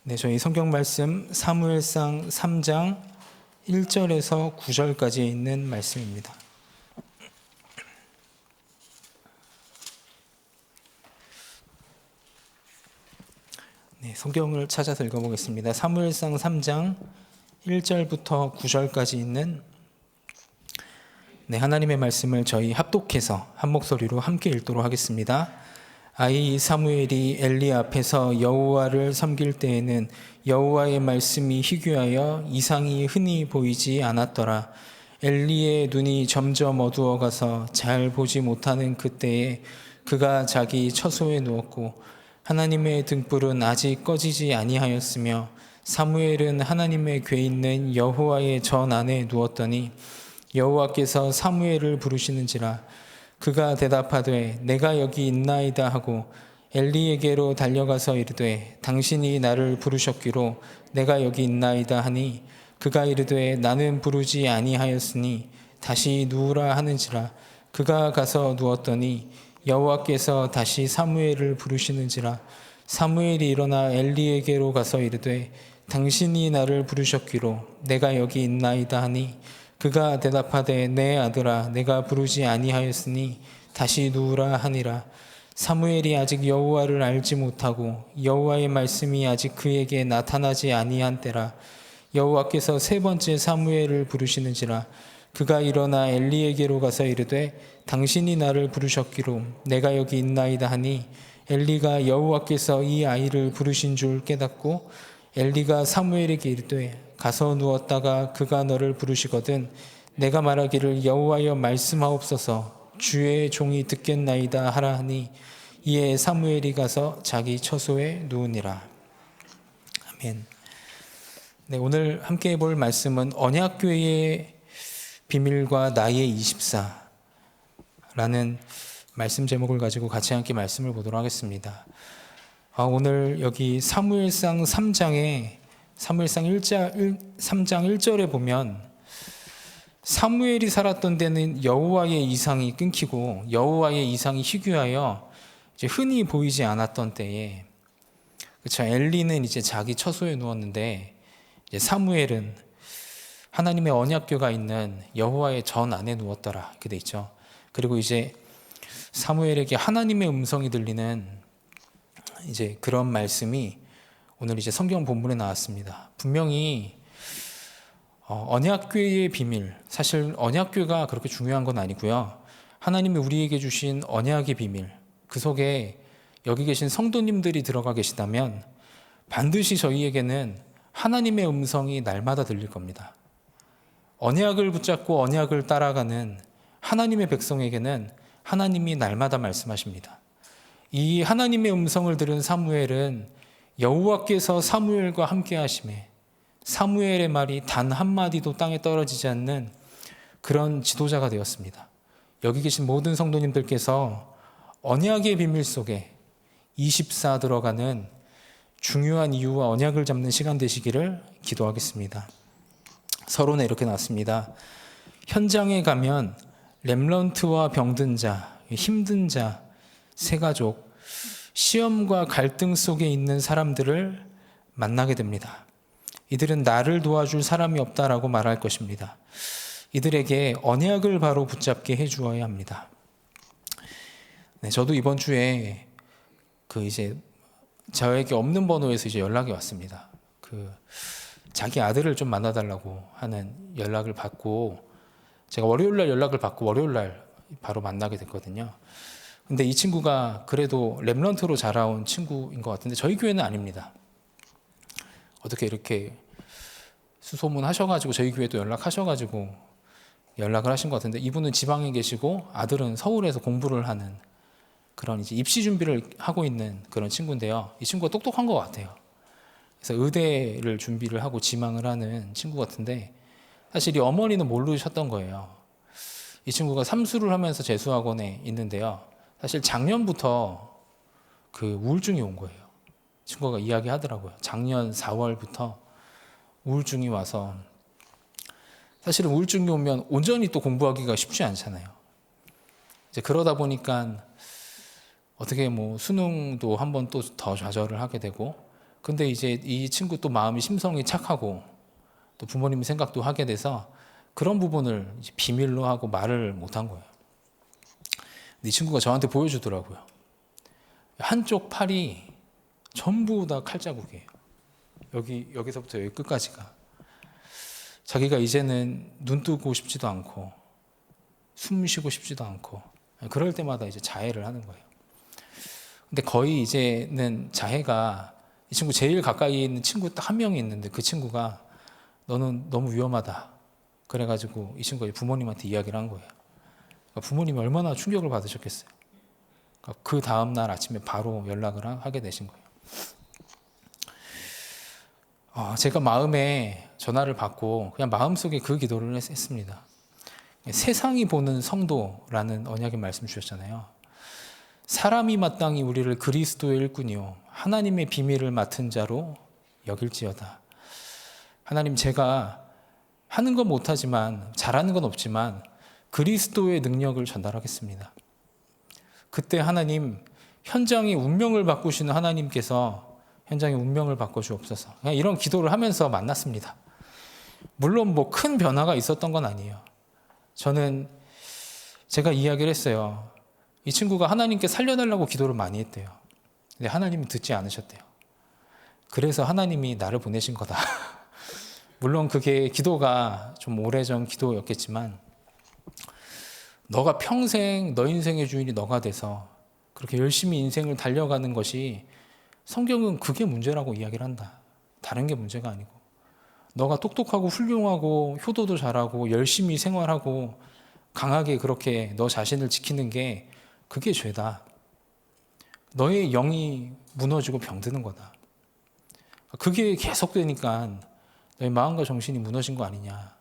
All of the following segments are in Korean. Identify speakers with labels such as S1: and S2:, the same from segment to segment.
S1: 네, 저희 성경 말씀 사무엘상 3장 1절에서 9절까지 있는 말씀입니다. 네, 성경을 찾아서 읽어보겠습니다. 사무엘상 3장 1절부터 9절까지 있는 하나님의 말씀을 저희 합독해서 한 목소리로 함께 읽도록 하겠습니다. 아이 사무엘이 엘리 앞에서 여호와를 섬길 때에는 여호와의 말씀이 희귀하여 이상이 흔히 보이지 않았더라. 엘리의 눈이 점점 어두워가서 잘 보지 못하는 그때에 그가 자기 처소에 누웠고 하나님의 등불은 아직 꺼지지 아니하였으며 사무엘은 하나님의 궤 있는 여호와의 전 안에 누웠더니 여호와께서 사무엘을 부르시는지라. 그가 대답하되 내가 여기 있나이다 하고 엘리에게로 달려가서 이르되 당신이 나를 부르셨기로 내가 여기 있나이다 하니 그가 이르되 나는 부르지 아니하였으니 다시 누우라 하는지라. 그가 가서 누웠더니 여호와께서 다시 사무엘을 부르시는지라. 사무엘이 일어나 엘리에게로 가서 이르되 당신이 나를 부르셨기로 내가 여기 있나이다 하니 그가 대답하되 내 아들아 내가 부르지 아니하였으니 다시 누우라 하니라. 사무엘이 아직 여호와를 알지 못하고 여호와의 말씀이 아직 그에게 나타나지 아니한 때라. 여호와께서 세 번째 사무엘을 부르시는지라. 그가 일어나 엘리에게로 가서 이르되 당신이 나를 부르셨기로 내가 여기 있나이다 하니 엘리가 여호와께서 이 아이를 부르신 줄 깨닫고 엘리가 사무엘에게 이르되 가서 누웠다가 그가 너를 부르시거든 내가 말하기를 여호와여 말씀하옵소서 주의 종이 듣겠나이다 하라 하니 이에 사무엘이 가서 자기 처소에 누우니라. 아멘. 네, 오늘 함께 볼 말씀은 언약궤의 비밀과 나의 24라는 말씀 제목을 가지고 같이 함께 말씀을 보도록 하겠습니다. 오늘 여기 사무엘상 3장 1절에 보면 사무엘이 살았던 데는 여호와의 이상이 끊기고 여호와의 이상이 희귀하여 이제 흔히 보이지 않았던 때에, 그렇죠. 엘리는 이제 자기 처소에 누웠는데 이제 사무엘은 하나님의 언약궤가 있는 여호와의 전 안에 누웠더라 이렇게 돼 있죠. 그리고 이제 사무엘에게 하나님의 음성이 들리는 이제 그런 말씀이 오늘 이제 성경 본문에 나왔습니다. 분명히 언약궤의 비밀, 사실 언약궤가 그렇게 중요한 건 아니고요. 하나님이 우리에게 주신 언약의 비밀, 그 속에 여기 계신 성도님들이 들어가 계시다면 반드시 저희에게는 하나님의 음성이 날마다 들릴 겁니다. 언약을 붙잡고 언약을 따라가는 하나님의 백성에게는 하나님이 날마다 말씀하십니다. 이 하나님의 음성을 들은 사무엘은 여호와께서 사무엘과 함께 하심에 사무엘의 말이 단 한마디도 땅에 떨어지지 않는 그런 지도자가 되었습니다. 여기 계신 모든 성도님들께서 언약의 비밀 속에 24 들어가는 중요한 이유와 언약을 잡는 시간 되시기를 기도하겠습니다. 서론에 이렇게 나왔습니다. 현장에 가면 렘넌트와 병든 자, 힘든 자, 세 가족, 시험과 갈등 속에 있는 사람들을 만나게 됩니다. 이들은 나를 도와줄 사람이 없다라고 말할 것입니다. 이들에게 언약을 바로 붙잡게 해주어야 합니다. 네, 저도 이번 주에 이제 저에게 없는 번호에서 이제 연락이 왔습니다. 자기 아들을 좀 만나달라고 하는 연락을 받고 제가 월요일날 연락을 받고 월요일날 바로 만나게 됐거든요. 근데 이 친구가 그래도 렘넌트로 자라온 친구인 것 같은데 저희 교회는 아닙니다. 어떻게 이렇게 수소문 하셔가지고 저희 교회도 연락하셔가지고 연락을 하신 것 같은데 이분은 지방에 계시고 아들은 서울에서 공부를 하는 그런 이제 입시 준비를 하고 있는 그런 친구인데요. 이 친구가 똑똑한 것 같아요. 그래서 의대를 준비를 하고 지망을 하는 친구 같은데 사실 이 어머니는 모르셨던 거예요. 이 친구가 삼수를 하면서 재수학원에 있는데요. 사실 작년부터 우울증이 온 거예요. 친구가 이야기하더라고요. 작년 4월부터 우울증이 와서 사실은 우울증이 오면 온전히 또 공부하기가 쉽지 않잖아요. 이제 그러다 보니까 어떻게 수능도 한 번 또 더 좌절을 하게 되고 근데 이제 이 친구 또 마음이 심성이 착하고 또 부모님 생각도 하게 돼서 그런 부분을 이제 비밀로 하고 말을 못한 거예요. 근데 이 친구가 저한테 보여주더라고요. 한쪽 팔이 전부 다 칼자국이에요. 여기서부터 여기 끝까지가. 자기가 이제는 눈 뜨고 싶지도 않고 숨 쉬고 싶지도 않고 그럴 때마다 이제 자해를 하는 거예요. 근데 거의 이제는 자해가 이 친구 제일 가까이 있는 친구 딱 한 명이 있는데 그 친구가 너는 너무 위험하다. 그래가지고 이 친구가 부모님한테 이야기를 한 거예요. 그러니까 부모님이 얼마나 충격을 받으셨겠어요. 그러니까 그 다음날 아침에 바로 연락을 하게 되신 거예요. 제가 마음에 전화를 받고 그냥 마음속에 그 기도를 했습니다. 세상이 보는 성도라는 언약의 말씀 주셨잖아요. 사람이 마땅히 우리를 그리스도의 일꾼이요 하나님의 비밀을 맡은 자로 여길지어다. 하나님, 제가 하는 건 못하지만 잘하는 건 없지만 그리스도의 능력을 전달하겠습니다. 그때 하나님, 현장의 운명을 바꾸시는 하나님께서 현장의 운명을 바꿔주옵소서. 그냥 이런 기도를 하면서 만났습니다. 물론 뭐 큰 변화가 있었던 건 아니에요. 제가 이야기를 했어요. 이 친구가 하나님께 살려달라고 기도를 많이 했대요. 근데 하나님이 듣지 않으셨대요. 그래서 하나님이 나를 보내신 거다. 물론 그게 기도가 좀 오래전 기도였겠지만 너가 평생 너 인생의 주인이 너가 돼서 그렇게 열심히 인생을 달려가는 것이 성경은 그게 문제라고 이야기를 한다. 다른 게 문제가 아니고 너가 똑똑하고 훌륭하고 효도도 잘하고 열심히 생활하고 강하게 그렇게 너 자신을 지키는 게 그게 죄다. 너의 영이 무너지고 병드는 거다. 그게 계속되니까 너의 마음과 정신이 무너진 거 아니냐.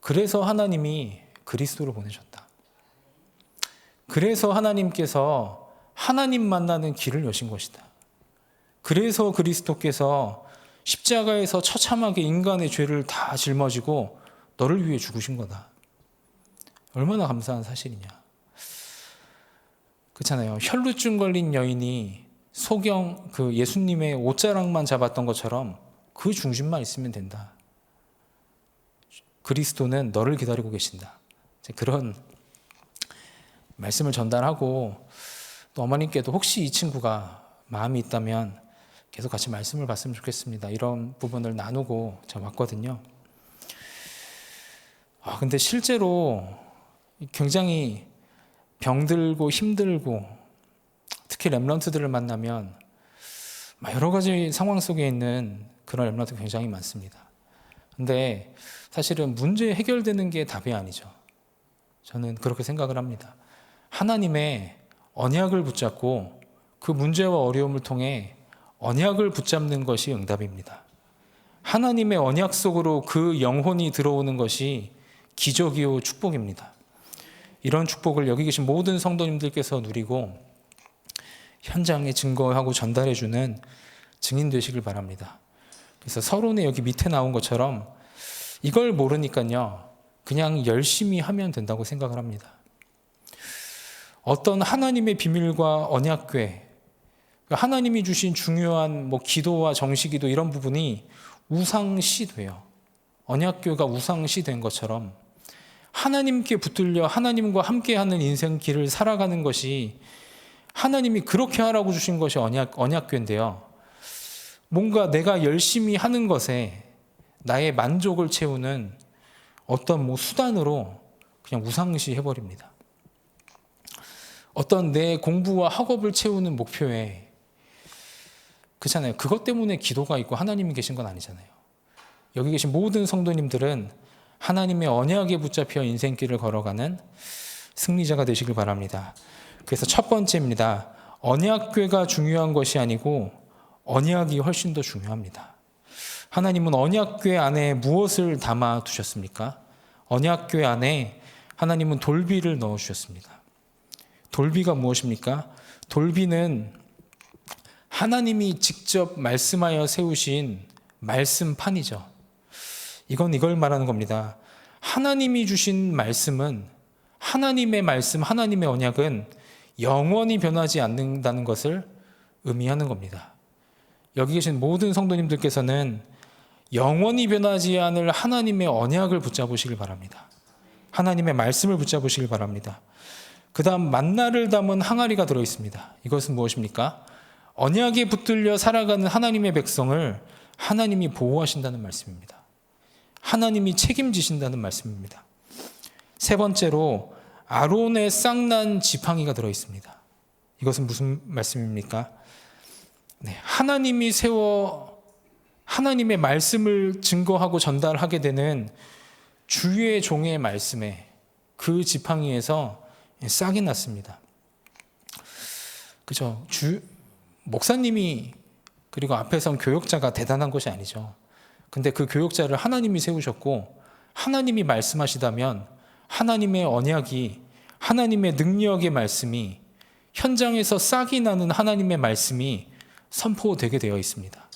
S1: 그래서 하나님이 그리스도를 보내셨다. 그래서 하나님께서 하나님 만나는 길을 여신 것이다. 그래서 그리스도께서 십자가에서 처참하게 인간의 죄를 다 짊어지고 너를 위해 죽으신 거다. 얼마나 감사한 사실이냐. 그렇잖아요. 혈루증 걸린 여인이 그 예수님의 옷자락만 잡았던 것처럼 그 중심만 있으면 된다. 그리스도는 너를 기다리고 계신다. 그런 말씀을 전달하고 또 어머님께도 혹시 이 친구가 마음이 있다면 계속 같이 말씀을 봤으면 좋겠습니다. 이런 부분을 나누고 저 왔거든요. 근데 실제로 굉장히 병들고 힘들고 특히 렘넌트들을 만나면 여러 가지 상황 속에 있는 그런 렘넌트가 굉장히 많습니다. 근데 사실은 문제 해결되는 게 답이 아니죠. 저는 그렇게 생각을 합니다. 하나님의 언약을 붙잡고 그 문제와 어려움을 통해 언약을 붙잡는 것이 응답입니다. 하나님의 언약 속으로 그 영혼이 들어오는 것이 기적이요 축복입니다. 이런 축복을 여기 계신 모든 성도님들께서 누리고 현장에 증거하고 전달해주는 증인 되시길 바랍니다. 그래서 서론에 여기 밑에 나온 것처럼 이걸 모르니까요 그냥 열심히 하면 된다고 생각을 합니다. 어떤 하나님의 비밀과 언약궤, 하나님이 주신 중요한 기도와 정식기도 이런 부분이 우상시돼요. 언약궤가 우상시된 것처럼 하나님께 붙들려 하나님과 함께하는 인생길을 살아가는 것이 하나님이 그렇게 하라고 주신 것이 언약궤인데요. 뭔가 내가 열심히 하는 것에 나의 만족을 채우는 어떤 수단으로 그냥 우상시 해버립니다. 어떤 내 공부와 학업을 채우는 목표에 그렇잖아요. 그것 때문에 기도가 있고 하나님이 계신 건 아니잖아요. 여기 계신 모든 성도님들은 하나님의 언약에 붙잡혀 인생길을 걸어가는 승리자가 되시길 바랍니다. 그래서 첫 번째입니다. 언약궤가 중요한 것이 아니고 언약이 훨씬 더 중요합니다. 하나님은 언약궤 안에 무엇을 담아 두셨습니까? 언약궤 안에 하나님은 돌비를 넣어 주셨습니다. 돌비가 무엇입니까? 돌비는 하나님이 직접 말씀하여 세우신 말씀판이죠. 이걸 말하는 겁니다. 하나님이 주신 말씀은 하나님의 말씀, 하나님의 언약은 영원히 변하지 않는다는 것을 의미하는 겁니다. 여기 계신 모든 성도님들께서는 영원히 변하지 않을 하나님의 언약을 붙잡으시길 바랍니다. 하나님의 말씀을 붙잡으시길 바랍니다. 그 다음 만나를 담은 항아리가 들어있습니다. 이것은 무엇입니까? 언약에 붙들려 살아가는 하나님의 백성을 하나님이 보호하신다는 말씀입니다. 하나님이 책임지신다는 말씀입니다. 세 번째로 아론의 쌍난 지팡이가 들어있습니다. 이것은 무슨 말씀입니까? 하나님이 세워 하나님의 말씀을 증거하고 전달하게 되는 주의 종의 말씀에 그 지팡이에서 싹이 났습니다. 그죠? 목사님이 그리고 앞에 선 교역자가 대단한 것이 아니죠. 근데 그 교역자를 하나님이 세우셨고 하나님이 말씀하시다면 하나님의 언약이 하나님의 능력의 말씀이 현장에서 싹이 나는 하나님의 말씀이 선포되게 되어 있습니다.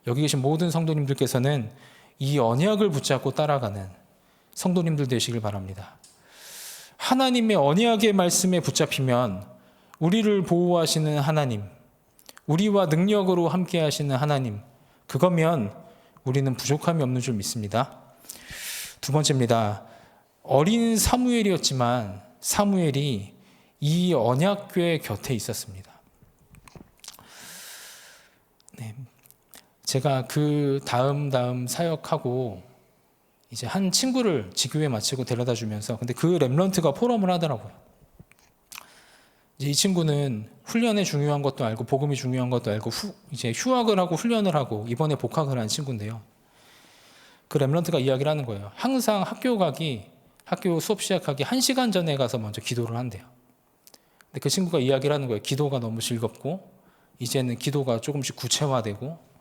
S1: 여기 계신 모든 성도님들께서는 이 언약을 붙잡고 따라가는 성도님들 되시길 바랍니다. 하나님의 언약의 말씀에 붙잡히면 우리를 보호하시는 하나님, 우리와 능력으로 함께 하시는 하나님, 그거면 우리는 부족함이 없는 줄 믿습니다. 두 번째입니다. 어린 사무엘이었지만 사무엘이 이 언약궤 곁에 있었습니다. 제가 그 다음 사역하고 이제 한 친구를 지교회 마치고 데려다 주면서 근데 그 렘넌트가 포럼을 하더라고요. 이제 이 친구는 훈련에 중요한 것도 알고 복음이 중요한 것도 알고 이제 휴학을 하고 훈련을 하고 이번에 복학을 한 친구인데요. 그 렘넌트가 이야기를 하는 거예요. 항상 학교 수업 시작하기 1시간 전에 가서 먼저 기도를 한대요. 근데 그 친구가 이야기를 하는 거예요. 기도가 너무 즐겁고 이제는 기도가 조금씩 구체화되고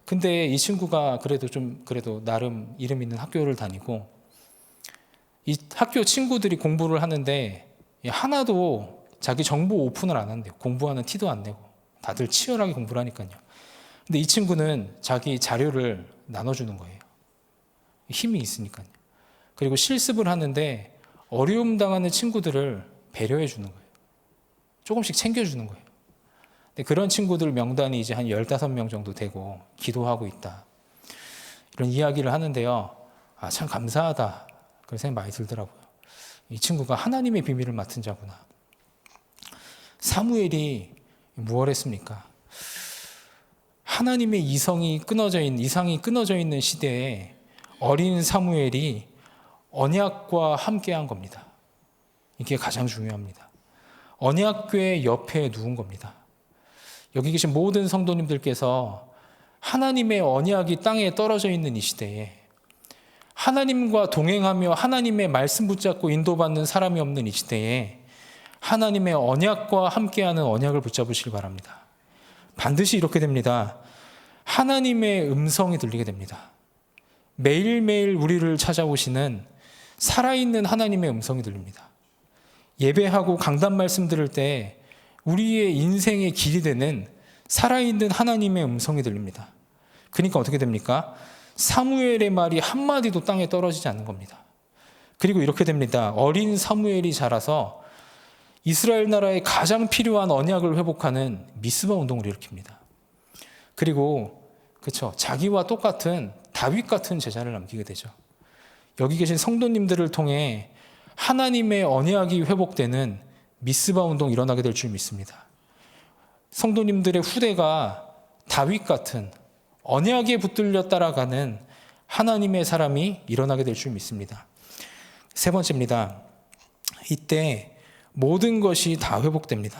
S1: 근데 이 친구가 그래도 나름 이름 있는 학교를 다니고 이 학교 친구들이 공부를 하는데 하나도 자기 정보 오픈을 안 한대요. 공부하는 티도 안 내고 다들 치열하게 공부를 하니까요. 근데 이 친구는 자기 자료를 나눠주는 거예요. 힘이 있으니까요. 그리고 실습을 하는데 어려움 당하는 친구들을 배려해 주는 거예요. 조금씩 챙겨주는 거예요. 그런 친구들 명단이 이제 한 15명 정도 되고 기도하고 있다. 이런 이야기를 하는데요. 참 감사하다. 그런 생각이 많이 들더라고요. 이 친구가 하나님의 비밀을 맡은 자구나. 사무엘이 무엇 했습니까? 하나님의 이상이 끊어져 있는 시대에 어린 사무엘이 언약과 함께한 겁니다. 이게 가장 중요합니다. 언약궤 옆에 누운 겁니다. 여기 계신 모든 성도님들께서 하나님의 언약이 땅에 떨어져 있는 이 시대에 하나님과 동행하며 하나님의 말씀 붙잡고 인도받는 사람이 없는 이 시대에 하나님의 언약과 함께하는 언약을 붙잡으시길 바랍니다. 반드시 이렇게 됩니다. 하나님의 음성이 들리게 됩니다. 매일매일 우리를 찾아오시는 살아있는 하나님의 음성이 들립니다. 예배하고 강단 말씀 들을 때 우리의 인생의 길이 되는 살아있는 하나님의 음성이 들립니다. 그러니까 어떻게 됩니까? 사무엘의 말이 한마디도 땅에 떨어지지 않는 겁니다. 그리고 이렇게 됩니다. 어린 사무엘이 자라서 이스라엘 나라에 가장 필요한 언약을 회복하는 미스바 운동을 일으킵니다. 그리고 자기와 똑같은 다윗 같은 제자를 남기게 되죠. 여기 계신 성도님들을 통해 하나님의 언약이 회복되는 미스바 운동 일어나게 될 줄 믿습니다. 성도님들의 후대가 다윗 같은 언약에 붙들려 따라가는 하나님의 사람이 일어나게 될 줄 믿습니다. 세 번째입니다. 이때 모든 것이 다 회복됩니다.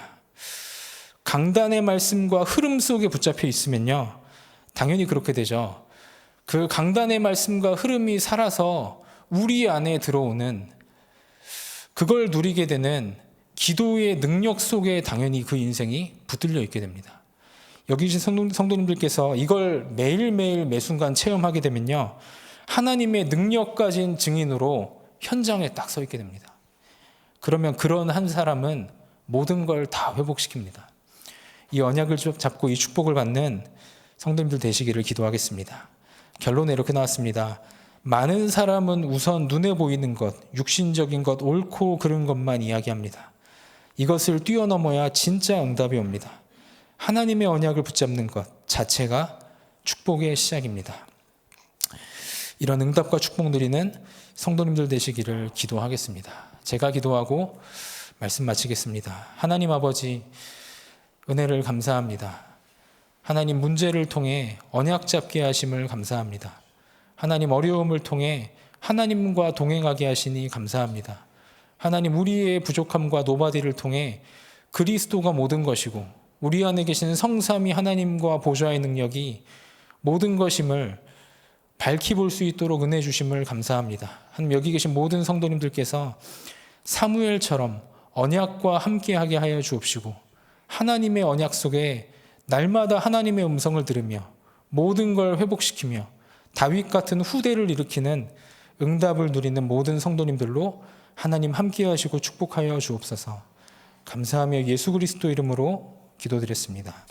S1: 강단의 말씀과 흐름 속에 붙잡혀 있으면요, 당연히 그렇게 되죠. 그 강단의 말씀과 흐름이 살아서 우리 안에 들어오는 그걸 누리게 되는 기도의 능력 속에 당연히 그 인생이 붙들려 있게 됩니다. 여기 계신 성도님들께서 이걸 매일매일 매순간 체험하게 되면요, 하나님의 능력 가진 증인으로 현장에 딱 서 있게 됩니다. 그러면 그런 한 사람은 모든 걸 다 회복시킵니다. 이 언약을 잡고 이 축복을 받는 성도님들 되시기를 기도하겠습니다. 결론은 이렇게 나왔습니다. 많은 사람은 우선 눈에 보이는 것, 육신적인 것, 옳고 그른 것만 이야기합니다. 이것을 뛰어넘어야 진짜 응답이 옵니다. 하나님의 언약을 붙잡는 것 자체가 축복의 시작입니다. 이런 응답과 축복 누리는 성도님들 되시기를 기도하겠습니다. 제가 기도하고 말씀 마치겠습니다. 하나님 아버지, 은혜를 감사합니다. 하나님, 문제를 통해 언약 잡게 하심을 감사합니다. 하나님, 어려움을 통해 하나님과 동행하게 하시니 감사합니다. 하나님, 우리의 부족함과 노바디를 통해 그리스도가 모든 것이고 우리 안에 계신 성삼위 하나님과 보좌의 능력이 모든 것임을 밝히 볼 수 있도록 은혜 주심을 감사합니다. 하나님, 여기 계신 모든 성도님들께서 사무엘처럼 언약과 함께하게 하여 주옵시고 하나님의 언약 속에 날마다 하나님의 음성을 들으며 모든 걸 회복시키며 다윗 같은 후대를 일으키는 응답을 누리는 모든 성도님들로 하나님 함께하시고 축복하여 주옵소서. 감사하며 예수 그리스도 이름으로 기도드렸습니다.